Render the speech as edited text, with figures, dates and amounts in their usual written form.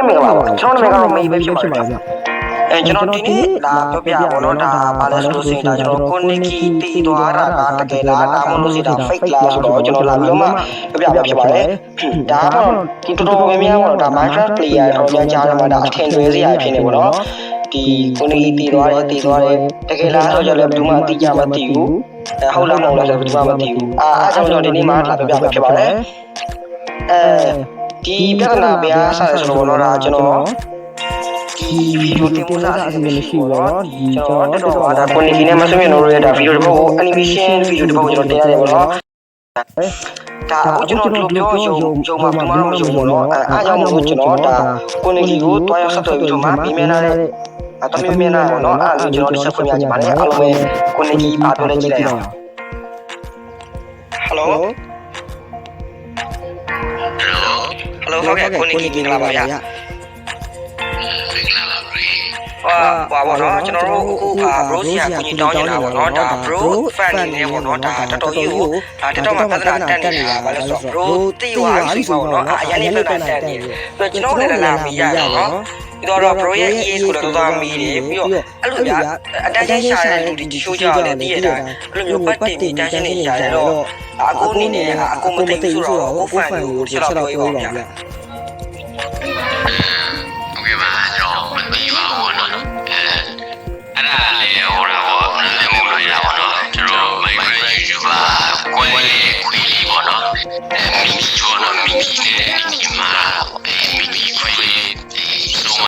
မင်္ဂလာပါကျွန်တော်နာမည်ကမေးပဲဖြစ်ပါတယ်ဗျကျွန်တော်ဒီနေ့လာပြောပြပါတော့ဒါဘာလဲဆိုလို့ရှိရင်ဒါကျွန်တော်ကိုနီကီတီသွားတာကတကယ်လားဒါမှမဟုတ်လို့ရှိရင်ဒါ fake လားဆိုတော့ကျွန်တော်လာပြီးတော့မှပြောပြဖြစ်ပါတယ်ဒါကတော့ဒီတော်တော်များများကတော့ဒါ Minecraft player တော်များကြားတယ်မှာဒါအထင်သွင်းစရာဖြစ်နေပေါ့နော်ဒီကိုနီကီတီသွားတယ်တကယ်လားဆိုတော့လည်းဘယ်သူမှအတိအကျမသိဘူးဟုတ်လားမဟုတ်လားဆိုတော့ဘယ်သူမှမသိဘူးအားကြောင့်ကျွန်တော်ဒီနေ့မှလာပြောပြဖြစ်ပါတယ်ဒီပြဿနာဘယ်အားဆက်ဆိုတော့တော့ဒါကျွန်တော်ဒီဗီဒီယိုတင်ပို့စာအစီအစဉ်မရှိဘူးเนาะဒီကျွန်တော်တက်တော့ဒါကိုနေဒီနဲ့မဆွေးနွေးလို့ရတာဗီဒီယိုတစ်ပုဒ်ကို animation ဗီဒီယိုတစ်ပုဒ်ကိုကျွန်တော်တင်ရတယ်ပေါ့နော်ဒါအခုကျွန်တော်ပြောရုံမှာဘာမှမရုံပေါ့နော်အားကြောင့်မို့ကျွန်တော်ဒါကိုနေဒီကိုတွားရောက်ဆက်သွယ်ပြီးတော့မှပြီးမြင်လာတဲ့အတမင်းမြင်လာပေါ့နော်အားကျွန်တော်တစ်ချက်ဖွင့်ပြချင်ပါတယ်အားလုံးပဲကိုနေဒီအားပြောလိုက်ကြည့်လိုက်အောင် Hello ဟုတ်ကဲ့ကိုနေဒီမင်္ဂလာပါဗျာဘာဘောနော်ကျွန်တော်တို့အခုက bro ဆရာကိုကြီးတောင်းနေတာပေါ့နော်ဒါ bro fan နေနေပေါ့နော်ဒါတော်တော်ကြီးကိုဒါတက်တော့မှပြဿနာတက်နေတာပါလို့ဆိုတော့ bro တိရွာပြီပေါ့နော်အရင်လေးပြဿနာတက်နေတယ်ဆိုတော့ကျွန်တော်လည်းလာမီးရတော့ပြီးတော့ bro ရဲ့ EA ကိုလည်းသွားမီးတယ်ပြီးတော့အဲ့လိုဗျာအတန်းချင်းရှာတဲ့လူတွေချိုးကြတယ်တည်ရတာအဲ့လိုမျိုးပတ်တင်ပြီးတန်းချင်းနေရှာတယ်တော့အကူနေနေအကူမသိဘူးဆိုတော့ကို fan ကိုချက်တော့ပြောပါဗျာ